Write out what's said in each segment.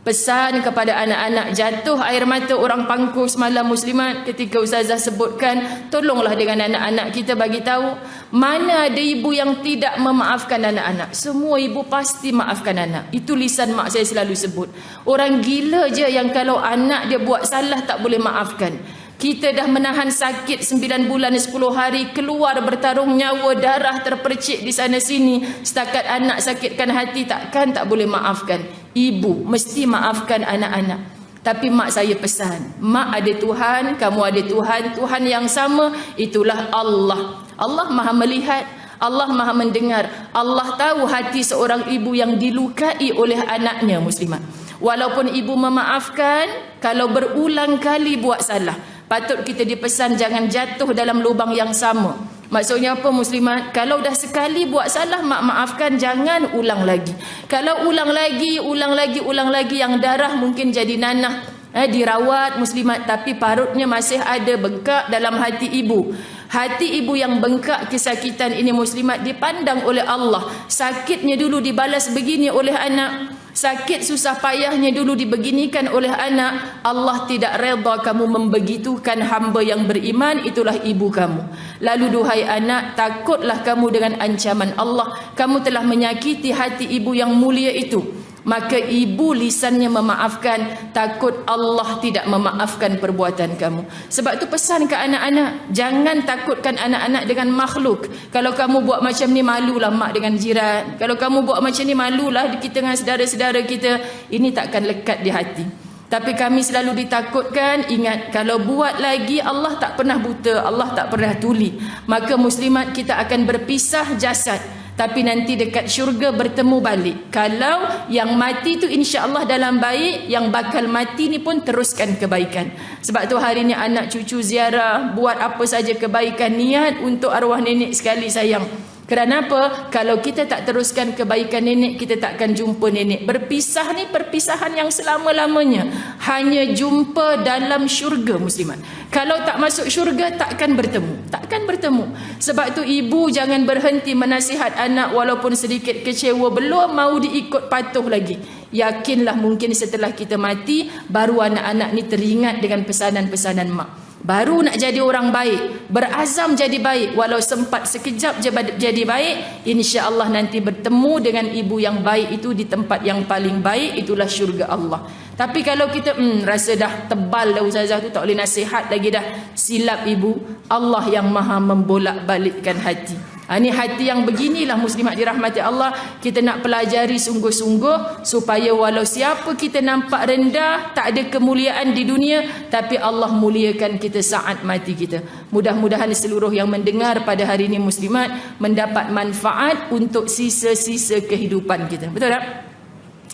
Pesan kepada anak-anak, jatuh air mata orang pangku semalam muslimat ketika Ustazah sebutkan, tolonglah dengan anak-anak kita bagi tahu mana ada ibu yang tidak memaafkan anak-anak. Semua ibu pasti maafkan anak. Itu lisan mak saya selalu sebut. Orang gila je yang kalau anak dia buat salah tak boleh maafkan. Kita dah menahan sakit 9 bulan 10 hari, keluar bertarung nyawa, darah terpercik di sana sini. Setakat anak sakitkan hati, takkan tak boleh maafkan. Ibu mesti maafkan anak-anak. Tapi mak saya pesan, mak ada Tuhan, kamu ada Tuhan, Tuhan yang sama, itulah Allah. Allah Maha melihat, Allah Maha mendengar. Allah tahu hati seorang ibu yang dilukai oleh anaknya muslimat. Walaupun ibu memaafkan, kalau berulang kali buat salah, patut kita dipesan jangan jatuh dalam lubang yang sama. Maksudnya apa muslimat? Kalau dah sekali buat salah, mak maafkan, jangan ulang lagi. Kalau ulang lagi yang darah mungkin jadi nanah, dirawat muslimat, tapi parutnya masih ada bengkak dalam hati ibu. Hati ibu yang bengkak kesakitan ini muslimat dipandang oleh Allah. Sakitnya dulu dibalas begini oleh anak. Sakit susah payahnya dulu dibeginikan oleh anak. Allah tidak redha kamu membegitukan hamba yang beriman, itulah ibu kamu. Lalu duhai anak, takutlah kamu dengan ancaman Allah. Kamu telah menyakiti hati ibu yang mulia itu. Maka ibu lisannya memaafkan, takut Allah tidak memaafkan perbuatan kamu. Sebab tu pesan ke anak-anak, jangan takutkan anak-anak dengan makhluk. Kalau kamu buat macam ni, malulah mak dengan jiran. Kalau kamu buat macam ni, malulah kita dengan saudara-saudara kita. Ini takkan lekat di hati. Tapi kami selalu ditakutkan, ingat, kalau buat lagi Allah tak pernah buta, Allah tak pernah tuli. Maka muslimat, kita akan berpisah jasad, tapi nanti dekat syurga bertemu balik. Kalau yang mati tu insya-Allah dalam baik, yang bakal mati ni pun teruskan kebaikan. Sebab tu hari ni anak cucu ziarah, buat apa saja kebaikan, niat untuk arwah nenek sekali sayang. Kerana apa? Kalau kita tak teruskan kebaikan nenek, kita takkan jumpa nenek. Berpisah ni perpisahan yang selama-lamanya. Hanya jumpa dalam syurga muslimat. Kalau tak masuk syurga, takkan bertemu. Takkan bertemu. Sebab tu ibu jangan berhenti menasihat anak walaupun sedikit kecewa, belum mau diikut patuh lagi. Yakinlah mungkin setelah kita mati, baru anak-anak ni teringat dengan pesanan-pesanan mak. Baru nak jadi orang baik, berazam jadi baik, walau sempat sekejap je jadi baik, insya-Allah nanti bertemu dengan ibu yang baik itu di tempat yang paling baik, itulah syurga Allah. Tapi kalau kita rasa dah tebal dah ustazah tu, tak boleh nasihat lagi dah, silap ibu. Allah yang maha membolak-balikkan hati. Ini hati yang beginilah muslimat dirahmati Allah. Kita nak pelajari sungguh-sungguh supaya walau siapa kita nampak rendah, tak ada kemuliaan di dunia, tapi Allah muliakan kita saat mati kita. Mudah-mudahan seluruh yang mendengar pada hari ini muslimat mendapat manfaat untuk sisa-sisa kehidupan kita. Betul tak?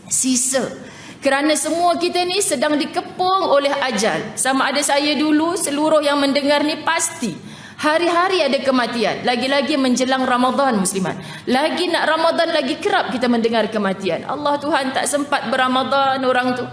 Sisa. Kerana semua kita ni sedang dikepung oleh ajal. Sama ada saya dulu, seluruh yang mendengar ni pasti hari-hari ada kematian. Lagi-lagi menjelang Ramadan muslimat. Lagi nak Ramadan, lagi kerap kita mendengar kematian. Allah Tuhan tak sempat berRamadan orang tu.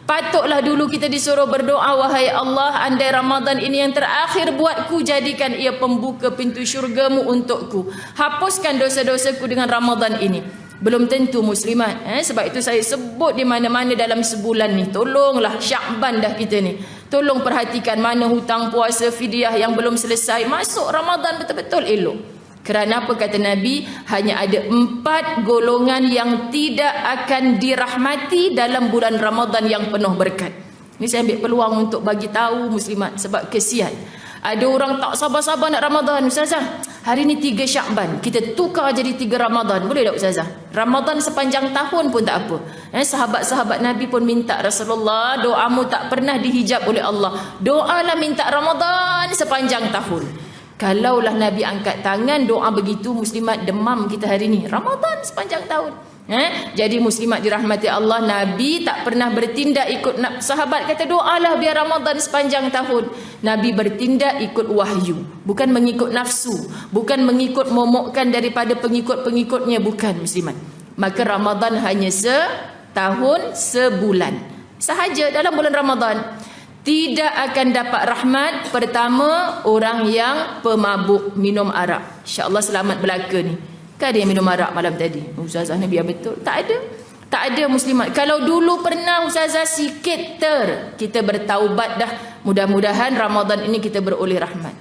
Patutlah dulu kita disuruh berdoa, wahai Allah, andai Ramadan ini yang terakhir buatku, jadikan ia pembuka pintu syurgamu untukku. Hapuskan dosa-dosaku dengan Ramadan ini. Belum tentu muslimat. Sebab itu saya sebut di mana-mana dalam sebulan ni. Tolonglah, Syakban dah kita ni. Tolong perhatikan mana hutang puasa fidyah yang belum selesai. Masuk Ramadan betul-betul elok. Kerana apa kata Nabi? Hanya ada 4 golongan yang tidak akan dirahmati dalam bulan Ramadan yang penuh berkat. Ini saya ambil peluang untuk bagi tahu muslimat sebab kesian. Ada orang tak sabar-sabar nak Ramadan. Ustazah, hari ni 3 Syakban, kita tukar jadi 3 Ramadan. Boleh tak Ustazah? Ramadan sepanjang tahun pun tak apa. Sahabat-sahabat Nabi pun minta, Rasulullah, doamu tak pernah dihijab oleh Allah. Doalah minta Ramadan sepanjang tahun. Kalaulah Nabi angkat tangan doa begitu, muslimat demam kita hari ni. Ramadan sepanjang tahun. Jadi muslimat dirahmati Allah, Nabi tak pernah bertindak ikut sahabat kata doalah biar Ramadan sepanjang tahun. Nabi bertindak ikut wahyu, bukan mengikut nafsu, bukan mengikut momokkan daripada pengikut-pengikutnya, bukan muslimat. Maka Ramadan hanya setahun sebulan sahaja dalam bulan Ramadan. Tidak akan dapat rahmat. Pertama, orang yang pemabuk, minum arak. InsyaAllah selamat belaka ni. Kan ada yang minum arak malam tadi? Ustazah ni biar betul. Tak ada. Tak ada muslimat. Kalau dulu pernah ustazah sikit kita bertaubat dah. Mudah-mudahan Ramadan ini kita beroleh rahmat.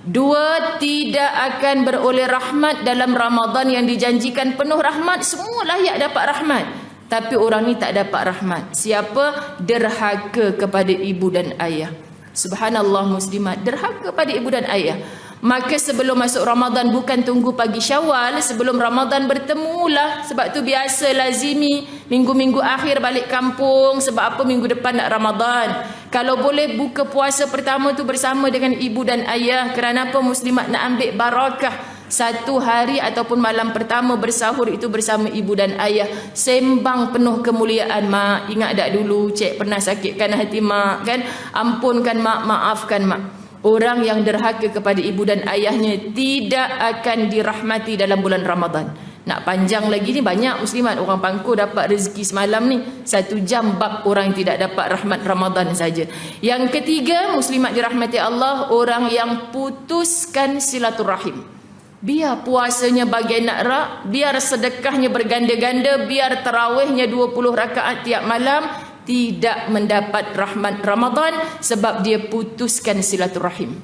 Dua, tidak akan beroleh rahmat dalam Ramadan yang dijanjikan penuh rahmat. Semua layak dapat rahmat. Tapi orang ni tak dapat rahmat. Siapa? Derhaka kepada ibu dan ayah. Subhanallah muslimat. Derhaka kepada ibu dan ayah. Maka sebelum masuk Ramadan, bukan tunggu pagi Syawal, sebelum Ramadan bertemulah. Sebab tu biasa lazimi minggu-minggu akhir balik kampung. Sebab apa? Minggu depan nak Ramadan. Kalau boleh buka puasa pertama tu bersama dengan ibu dan ayah. Kerana apa? Muslimat nak ambil barakah. Satu hari ataupun malam pertama bersahur itu bersama ibu dan ayah. Sembang penuh kemuliaan. Mak, ingat tak dulu cik pernah sakitkan hati mak kan? Ampunkan mak, maafkan mak. Orang yang derhaka kepada ibu dan ayahnya tidak akan dirahmati dalam bulan Ramadan. Nak panjang lagi ni, banyak muslimat. Orang Pangku dapat rezeki semalam ni 1 jam bab orang yang tidak dapat rahmat Ramadan saja. Yang ketiga, muslimat dirahmati Allah, orang yang putuskan silaturahim. Biar puasanya bagi nak rak, biar sedekahnya berganda-ganda, biar tarawihnya 20 rakaat tiap malam, tidak mendapat rahmat Ramadan sebab dia putuskan silaturahim.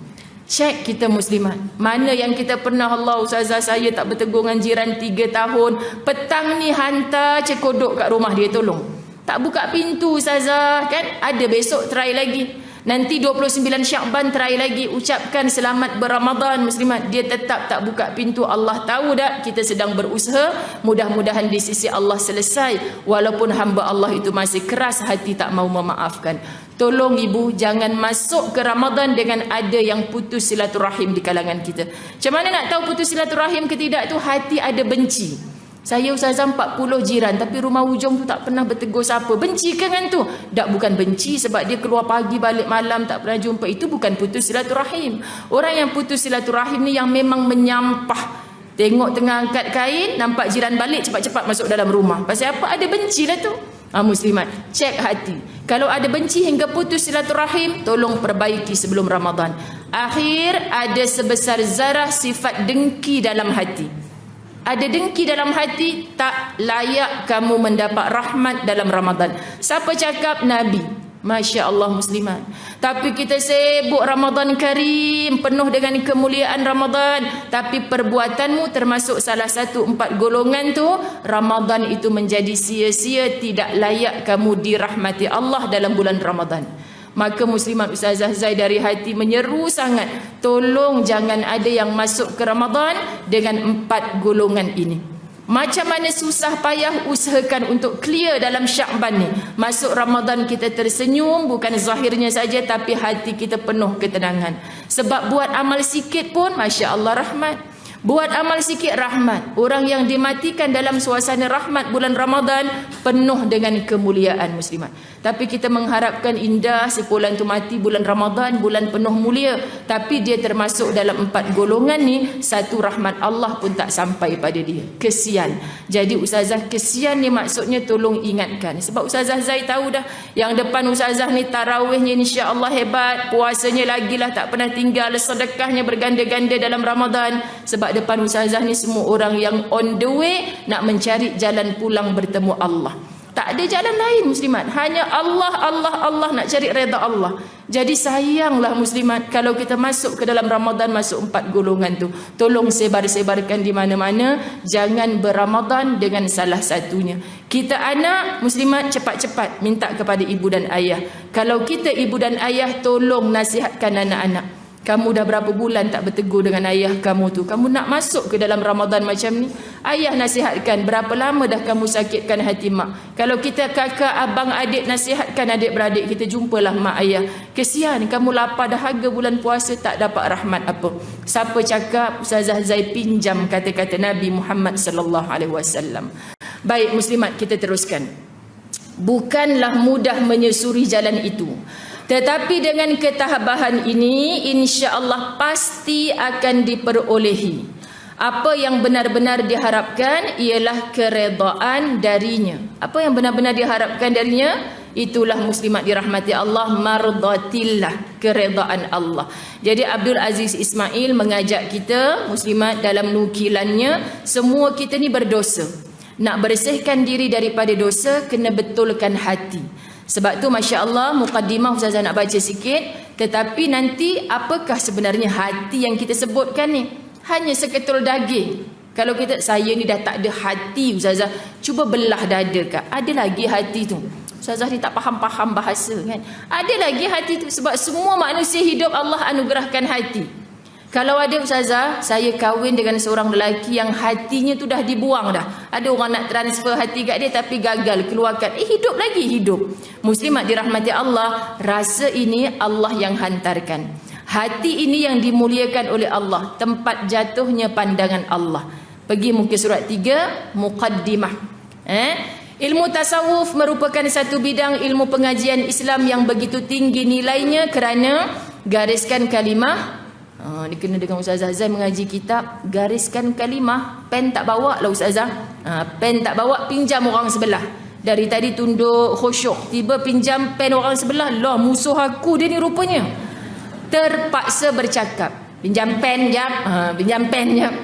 Cek kita muslimat. Mana yang kita pernah, Allah ustazah saya tak bertegur dengan jiran 3 tahun. Petang ni hantar cekodok kat rumah dia, tolong. Tak buka pintu ustazah kan? Ada besok try lagi. Nanti 29 Syakban try lagi, ucapkan selamat berramadan muslimat. Dia tetap tak buka pintu. Allah tahu tak kita sedang berusaha. Mudah-mudahan di sisi Allah selesai. Walaupun hamba Allah itu masih keras hati tak mau memaafkan. Tolong ibu jangan masuk ke Ramadan dengan ada yang putus silaturahim di kalangan kita. Macam mana nak tahu putus silaturahim ke tidak tu? Hati ada benci. Saya ustazah 40 jiran tapi rumah hujung tu tak pernah bertegur siapa. Benci ke dengan tu? Tak, bukan benci sebab dia keluar pagi balik malam tak pernah jumpa. Itu bukan putus silaturahim. Orang yang putus silaturahim ni yang memang menyampah. Tengok tengah angkat kain, nampak jiran balik, cepat-cepat masuk dalam rumah. Pasal apa? Ada benci lah tu. Muslimat, cek hati. Kalau ada benci hingga putus silaturahim, tolong perbaiki sebelum Ramadan. Akhir, ada sebesar zarah sifat dengki dalam hati. Ada dengki dalam hati, tak layak kamu mendapat rahmat dalam Ramadan. Siapa cakap? Nabi. Masya Allah muslimat. Tapi kita sibuk Ramadan Karim, penuh dengan kemuliaan Ramadan. Tapi perbuatanmu termasuk salah satu 4 golongan tu, Ramadan itu menjadi sia-sia, tidak layak kamu dirahmati Allah dalam bulan Ramadan. Maka muslimat Ustazah Zai dari hati menyeru sangat, tolong jangan ada yang masuk ke Ramadan dengan 4 golongan ini. Macam mana susah payah usahakan untuk clear dalam Syakban ni. Masuk Ramadan kita tersenyum, bukan zahirnya saja tapi hati kita penuh ketenangan. Sebab buat amal sikit pun Masya Allah rahmat. Buat amal sikit rahmat. Orang yang dimatikan dalam suasana rahmat bulan Ramadan penuh dengan kemuliaan muslimat. Tapi kita mengharapkan indah sebulan tu mati bulan Ramadan, bulan penuh mulia. Tapi dia termasuk dalam 4 golongan ni, satu rahmat Allah pun tak sampai pada dia. Kesian. Jadi Ustazah kesian ni maksudnya tolong ingatkan. Sebab Ustazah Zai tahu dah, yang depan Ustazah ni tarawihnya insya-Allah hebat, puasanya lagilah tak pernah tinggal, sedekahnya berganda-ganda dalam Ramadan. Sebab depan Ustazah ni semua orang yang on the way nak mencari jalan pulang bertemu Allah. Tak ada jalan lain muslimat. Hanya Allah, Allah, Allah, nak cari redha Allah. Jadi sayanglah muslimat kalau kita masuk ke dalam Ramadan masuk 4 golongan tu. Tolong sebar-sebarkan di mana-mana. Jangan berramadan dengan salah satunya. Kita anak muslimat cepat-cepat minta kepada ibu dan ayah. Kalau kita ibu dan ayah, tolong nasihatkan anak-anak. Kamu dah berapa bulan tak bertegur dengan ayah kamu tu. Kamu nak masuk ke dalam Ramadan macam ni. Ayah nasihatkan, berapa lama dah kamu sakitkan hati mak. Kalau kita kakak, abang, adik nasihatkan adik-beradik kita, jumpalah mak ayah. Kesian kamu lapar dahaga bulan puasa tak dapat rahmat apa. Siapa cakap? Ustazah Zai pinjam kata-kata Nabi Muhammad sallallahu alaihi wasallam. Baik muslimat, kita teruskan. Bukanlah mudah menyusuri jalan itu. Tetapi dengan ketabahan ini insya-Allah pasti akan diperolehi. Apa yang benar-benar diharapkan ialah keredaan darinya. Apa yang benar-benar diharapkan darinya? Itulah muslimat dirahmati Allah, mardatillah, keredaan Allah. Jadi Abdul Aziz Ismail mengajak kita muslimat dalam nukilannya, semua kita ni berdosa. Nak bersihkan diri daripada dosa, kena betulkan hati. Sebab tu Masya Allah, muqaddimah Ustazah nak baca sikit. Tetapi nanti apakah sebenarnya hati yang kita sebutkan ni? Hanya seketul daging. Kalau kita, saya ni dah tak ada hati Ustazah, cuba belah dada kak, ada lagi hati tu. Ustazah ni tak faham-faham bahasa kan. Ada lagi hati tu. Sebab semua manusia hidup Allah anugerahkan hati. Kalau ada Ustazah, saya kahwin dengan seorang lelaki yang hatinya tu dah dibuang dah. Ada orang nak transfer hati kat dia tapi gagal keluarkan. Hidup lagi hidup. Muslimat dirahmati Allah, rasa ini Allah yang hantarkan. Hati ini yang dimuliakan oleh Allah, tempat jatuhnya pandangan Allah. Pergi muka surat 3, muqaddimah. Ilmu tasawuf merupakan satu bidang ilmu pengajian Islam yang begitu tinggi nilainya kerana gariskan kalimah. Dia kena dengan Ustazah Zain mengaji kitab, gariskan kalimah, pen tak bawa lah Ustazah. Pen tak bawa, pinjam orang sebelah. Dari tadi tunduk khusyuk, tiba pinjam pen orang sebelah. Lah, musuh aku dia ni rupanya. Terpaksa bercakap. Pinjam pen jap, pinjam pen jap.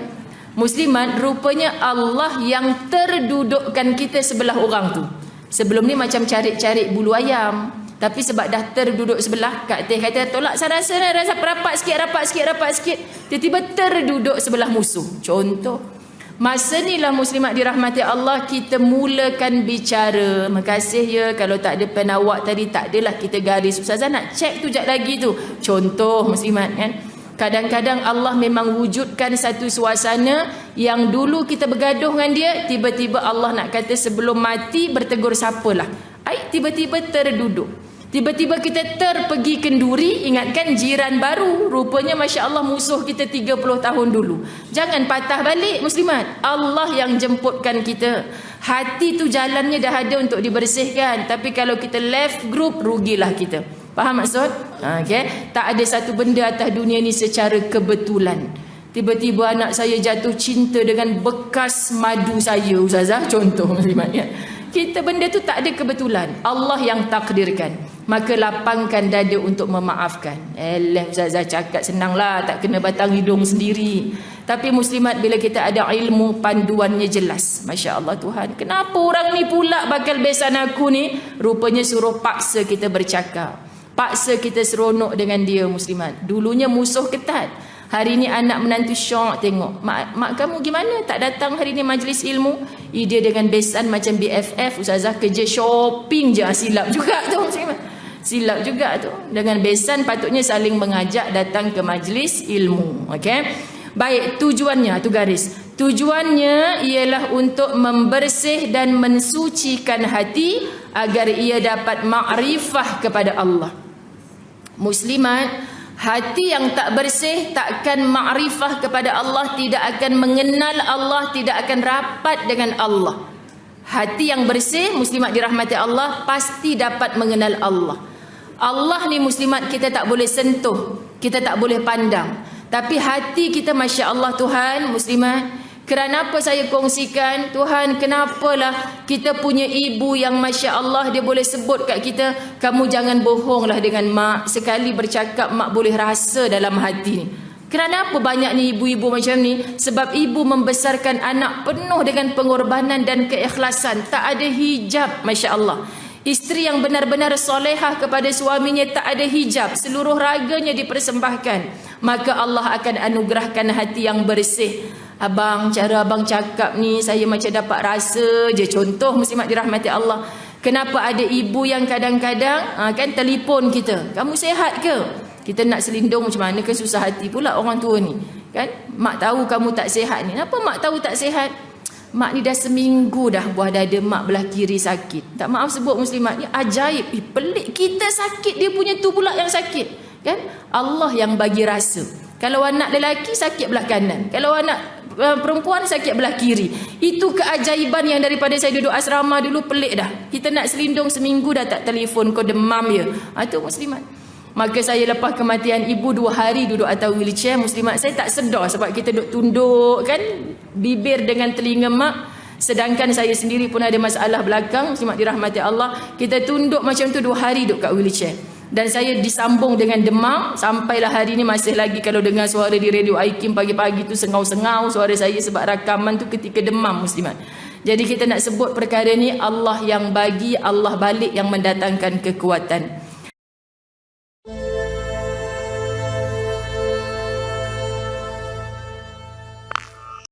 Muslimat, rupanya Allah yang terdudukkan kita sebelah orang tu. Sebelum ni macam cari-cari bulu ayam. Tapi sebab dah terduduk sebelah, Kak Teh kata, tolak saya rasa rapat sikit. Tiba-tiba terduduk sebelah musuh. Contoh. Masa ni lah muslimat dirahmati Allah, kita mulakan bicara. Makasih ya, kalau tak ada pen awak tadi, tak adalah kita garis. Ustazah nak cek tu jap lagi tu. Contoh muslimat kan. Kadang-kadang Allah memang wujudkan satu suasana yang dulu kita bergaduh dengan dia, tiba-tiba Allah nak kata sebelum mati bertegur siapalah. Tiba-tiba terduduk. Tiba-tiba kita terpergi kenduri, ingatkan jiran baru. Rupanya Masya Allah musuh kita 30 tahun dulu. Jangan patah balik muslimat. Allah yang jemputkan kita. Hati tu jalannya dah ada untuk dibersihkan. Tapi kalau kita left group, rugilah kita. Faham maksud? Okay. Tak ada satu benda atas dunia ni secara kebetulan. Tiba-tiba anak saya jatuh cinta dengan bekas madu saya Ustazah. Contoh muslimat ya. Kita benda tu tak ada kebetulan. Allah yang takdirkan. Maka lapangkan dada untuk memaafkan. Ustazah cakap senanglah, tak kena batang hidung sendiri. Tapi muslimat, bila kita ada ilmu, panduannya jelas. Masya Allah Tuhan, kenapa orang ni pula bakal besan aku ni? Rupanya suruh paksa kita bercakap, paksa kita seronok dengan dia muslimat. Dulunya musuh ketat. Hari ni anak menantu syok tengok. Mak kamu gimana tak datang hari ni majlis ilmu? Dia dengan besan macam BFF Ustazah, kerja shopping je. Silap juga tu. Silap juga tu. Dengan besan patutnya saling mengajak datang ke majlis ilmu. Okey. Baik, tujuannya tu garis. Tujuannya ialah untuk membersih dan mensucikan hati agar ia dapat makrifah kepada Allah. Muslimat, hati yang tak bersih takkan makrifah kepada Allah, tidak akan mengenal Allah, tidak akan rapat dengan Allah. Hati yang bersih, muslimat dirahmati Allah, pasti dapat mengenal Allah. Allah ni muslimat kita tak boleh sentuh, kita tak boleh pandang. Tapi hati kita Masya Allah Tuhan, muslimat. Kerana apa saya kongsikan? Tuhan, kenapalah kita punya ibu yang Masya Allah, dia boleh sebut kat kita, kamu jangan bohonglah dengan mak. Sekali bercakap, mak boleh rasa dalam hati ni. Kerana apa banyaknya ibu-ibu macam ni? Sebab ibu membesarkan anak penuh dengan pengorbanan dan keikhlasan. Tak ada hijab, Masya Allah. Isteri yang benar-benar solehah kepada suaminya, tak ada hijab, seluruh raganya dipersembahkan. Maka Allah akan anugerahkan hati yang bersih. Abang, cara abang cakap ni saya macam dapat rasa je. Contoh muslimat dirahmati Allah. Kenapa ada ibu yang kadang-kadang kan telefon kita, kamu sihat ke? Kita nak selindung macam mana, kan susah hati pula orang tua ni. Kan mak tahu kamu tak sihat ni. Kenapa mak tahu tak sihat? Mak ni dah seminggu dah buah dada mak belah kiri sakit. Tak maaf sebut muslimat ni ajaib. Pelik, kita sakit, dia punya tu pula yang sakit. Kan Allah yang bagi rasa. Kalau anak lelaki sakit belah kanan, kalau anak perempuan sakit belah kiri. Itu keajaiban yang daripada saya duduk asrama dulu, pelik dah. Kita nak selindung seminggu dah tak telefon, kau demam ya. Itu muslimat. Maka saya lepas kematian ibu 2 hari duduk atas wheelchair muslimat. Saya tak sedar sebab kita duduk tunduk kan, bibir dengan telinga mak. Sedangkan saya sendiri pun ada masalah belakang, muslimat dirahmati Allah. Kita tunduk macam tu 2 hari duduk kat wheelchair. Dan saya disambung dengan demam. Sampailah hari ni masih lagi kalau dengar suara di radio Aikim pagi-pagi tu sengau-sengau suara saya sebab rakaman tu ketika demam muslimat. Jadi kita nak sebut perkara ni, Allah yang bagi, Allah balik yang mendatangkan kekuatan.